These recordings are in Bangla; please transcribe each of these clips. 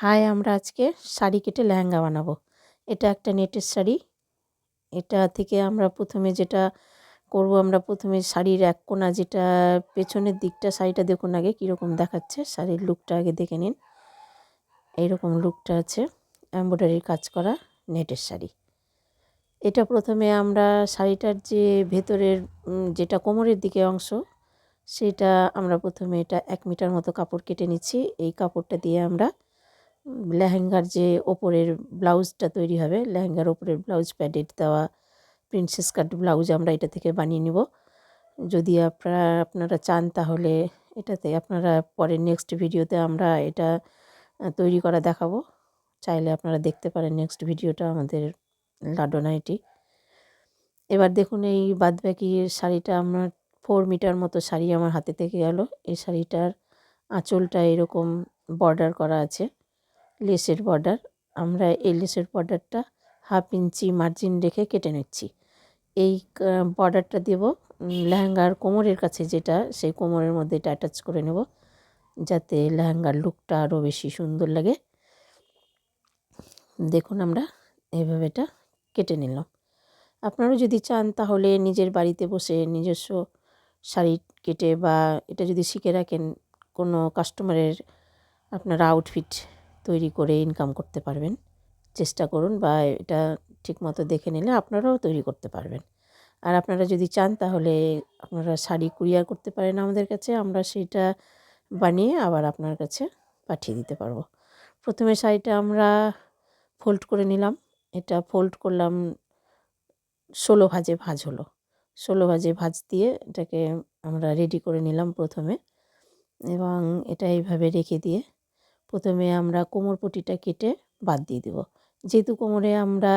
হাই, আমরা আজকে শাড়ি কেটে লেহেঙ্গা বানাবো। এটা একটা নেটের শাড়ি। এটা থেকে আমরা প্রথমে যেটা করব, আমরা প্রথমে শাড়ির এক কোণা যেটা পেছনের দিকটা, শাড়িটা দেখুন আগে কীরকম দেখাচ্ছে। শাড়ির লুকটা আগে দেখে নিন। এইরকম লুকটা আছে, এমব্রয়ডারির কাজ করা নেটের শাড়ি। এটা প্রথমে আমরা শাড়িটার যে ভেতরের যেটা কোমরের দিকে অংশ, সেটা আমরা প্রথমে এটা 1 মিটার মতো কাপড় কেটে নিচ্ছি। এই কাপড়টা দিয়ে আমরা লেহেঙ্গার যে ওপরের ব্লাউজটা তৈরি হবে, লেহেঙ্গার ওপরের ব্লাউজ প্যাডেড দেওয়া প্রিন্সেস কাট ব্লাউজ আমরা এটা থেকে বানিয়ে নিব। যদি আপনারা চান তাহলে এটাতে আপনারা পরে নেক্সট ভিডিওতে আমরা এটা তৈরি করা দেখাবো। চাইলে আপনারা দেখতে পারেন নেক্সট ভিডিওটা আমাদের লাডো নাইটি। এবার দেখুন এই বাদবাকি শাড়িটা আমার 4 মিটার মতো শাড়ি আমার হাতে থেকে গেল। এই শাড়িটার আঁচলটা এরকম বর্ডার করা আছে, লেসের বর্ডার। আমরা এই লেসের বর্ডারটা 1/2 ইঞ্চি মার্জিন রেখে কেটে নিচ্ছি। এই বর্ডারটা দেব লেহেঙ্গার কোমরের কাছে, যেটা সেই কোমরের মধ্যে এটা অ্যাটাচ করে নেব, যাতে লেহেঙ্গার লুকটা আরও বেশি সুন্দর লাগে। দেখুন আমরা এইভাবে এটা কেটে নিলাম। আপনারা যদি চান তাহলে নিজের বাড়িতে বসে নিজস্ব শাড়ি কেটে বা এটা যদি শিখে রাখেন, কোনো কাস্টমারের আপনারা আউটফিট তৈরি করে ইনকাম করতে পারবেন। চেষ্টা করুন, বা এটা ঠিকমতো দেখে নিলে আপনারাও তৈরি করতে পারবেন। আর আপনারা যদি চান তাহলে আপনারা শাড়ি কুরিয়ার করতে পারেন আমাদের কাছে, আমরা সেটা বানিয়ে আবার আপনার কাছে পাঠিয়ে দিতে পারবো। প্রথমে শাড়িটা আমরা ফোল্ড করে নিলাম। এটা ফোল্ড করলাম 16 ভাঁজে ভাঁজ হলো। 16 ভাঁজে ভাঁজ দিয়ে এটাকে আমরা রেডি করে নিলাম প্রথমে, এবং এটা এইভাবে রেখে দিয়ে প্রথমে আমরা কোমর পটিটা কেটে বাদ দিয়ে দেব। যেহেতু কোমরে আমরা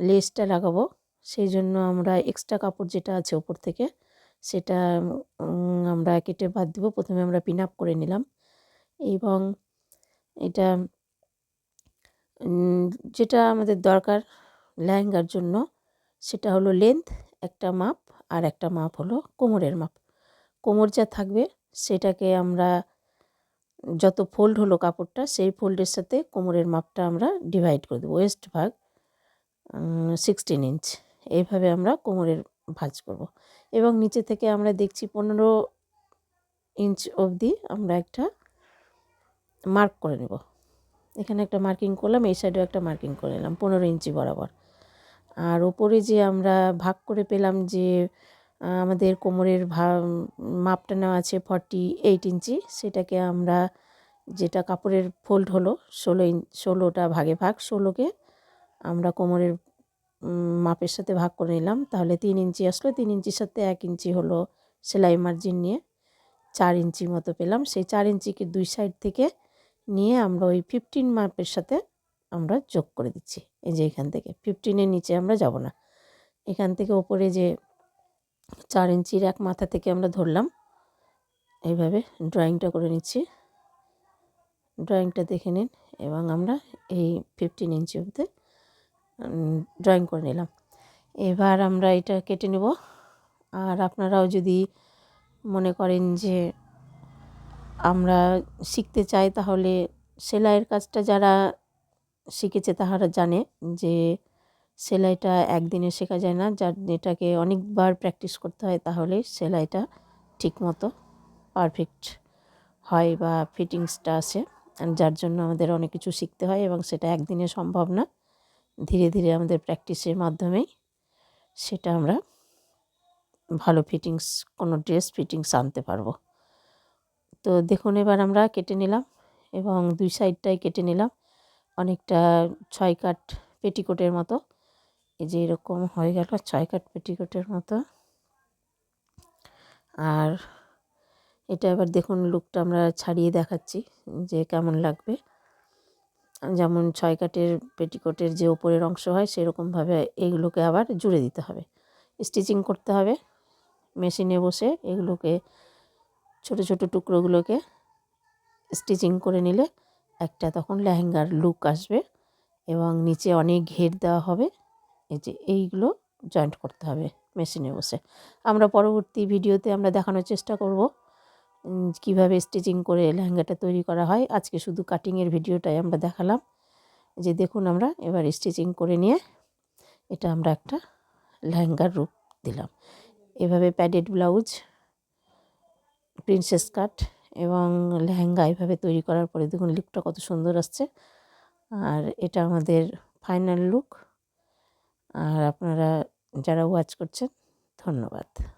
লেসটা লাগাবো, সেই জন্য আমরা এক্সট্রা কাপড় যেটা আছে ওপর থেকে সেটা আমরা কেটে বাদ দেব। প্রথমে আমরা পিন আপ করে নিলাম, এবং এটা যেটা আমাদের দরকার লেহেঙ্গার জন্য সেটা হলো লেন্থ একটা মাপ, আর একটা মাপ হলো কোমরের মাপ। কোমর যা থাকবে সেটাকে আমরা যত ফোল্ড হলো কাপড়টা, সেই ফোল্ডের সাথে কোমরের মাপটা আমরা ডিভাইড করে দেবো। ওয়েস্ট ভাগ 16 ইঞ্চ, এইভাবে আমরা কোমরের ভাঁজ করব। এবং নিচে থেকে আমরা দেখছি 15 ইঞ্চ অবধি আমরা একটা মার্ক করে নেব। এখানে একটা মার্কিং করলাম, এই সাইডেও একটা মার্কিং করে নিলাম 15 ইঞ্চি বরাবর। আর ওপরে যে আমরা ভাগ করে পেলাম যে আমাদের কোমরের মাপটা নেওয়া আছে 48 ইঞ্চি, সেটাকে আমরা যেটা কাপড়ের ফোল্ড হলো 16টা ভাগে ভাগ, 16কে আমরা কোমরের মাপের সাথে ভাগ করে নিলাম। তাহলে 3 ইঞ্চি আসলো। 3 ইঞ্চির সাথে 1 ইঞ্চি হলো সেলাই মার্জিন নিয়ে 4 ইঞ্চি মতো পেলাম। সেই 4 ইঞ্চিকে দুই সাইড থেকে নিয়ে আমরা ওই 15 মাপের সাথে আমরা যোগ করে দিচ্ছি। এই যে এখান থেকে 15-এর নিচে আমরা যাব না। এখান থেকে ওপরে যে 4 ইঞ্চির এক মাথা থেকে আমরা ধরলাম, এইভাবে ড্রয়িংটা করে নিচ্ছি। ড্রয়িংটা দেখে নিন, এবং আমরা এই 15 ইঞ্চি অবধি ড্রয়িং করে নিলাম। এবার আমরা এটা কেটে নেব। আর আপনারাও যদি মনে করেন যে আমরা শিখতে চাই, তাহলে সেলাইয়ের কাজটা যারা শিখেছে তাহারা জানে যে সেলাইটা একদিনে শেখা যায় না, যার এটাকে অনেকবার প্র্যাকটিস করতে হয়, তাহলে সেলাইটা ঠিকমতো পারফেক্ট হয় বা ফিটিংসটা আসে। যার জন্য আমাদের অনেক কিছু শিখতে হয়, এবং সেটা একদিনে সম্ভব না। ধীরে ধীরে আমাদের প্র্যাকটিসের মাধ্যমেই সেটা আমরা ভালো ফিটিংস, কোনো ড্রেস ফিটিংস আনতে পারবো। তো দেখুন এবার আমরা কেটে নিলাম, এবং দুই সাইডটাই কেটে নিলাম অনেকটা 6 কাট পেটিকোটের মতো। এই যে এরকম হয়ে গেল 6 কাট পেটিকোটের মতো। আর এটা এবার দেখুন লুকটা আমরা ছাড়িয়ে দেখাচ্ছি যে কেমন লাগবে। যেমন 6 কাটের পেটিকোটের যে ওপরের অংশ হয়, সেরকমভাবে এগুলোকে আবার জুড়ে দিতে হবে, স্টিচিং করতে হবে মেশিনে বসে। এগুলোকে ছোট ছোট টুকরোগুলোকে স্টিচিং করে নিলে একটা তখন লেহেঙ্গার লুক আসবে, এবং নিচে অনেক ঘের দেওয়া হবে। এই যে এইগুলো জয়েন্ট করতে হবে মেশিনে বসে। আমরা পরবর্তী ভিডিওতে আমরা দেখানোর চেষ্টা করব কিভাবে স্টিচিং করে লেহেঙ্গাটা তৈরি করা হয়। আজকে শুধু কাটিংয়ের ভিডিওটাই আমরা দেখালাম। যে দেখুন আমরা এবার স্টিচিং করে নিয়ে এটা আমরা একটা লেহেঙ্গার রূপ দিলাম। এভাবে প্যাডেড ব্লাউজ, প্রিন্সেস কাট এবং লেহেঙ্গা এভাবে তৈরি করার পরে দেখুন লুকটা কত সুন্দর আসছে। আর এটা আমাদের ফাইনাল লুক। আর আপনারা যারা ওয়াচ করছেন ধন্যবাদ।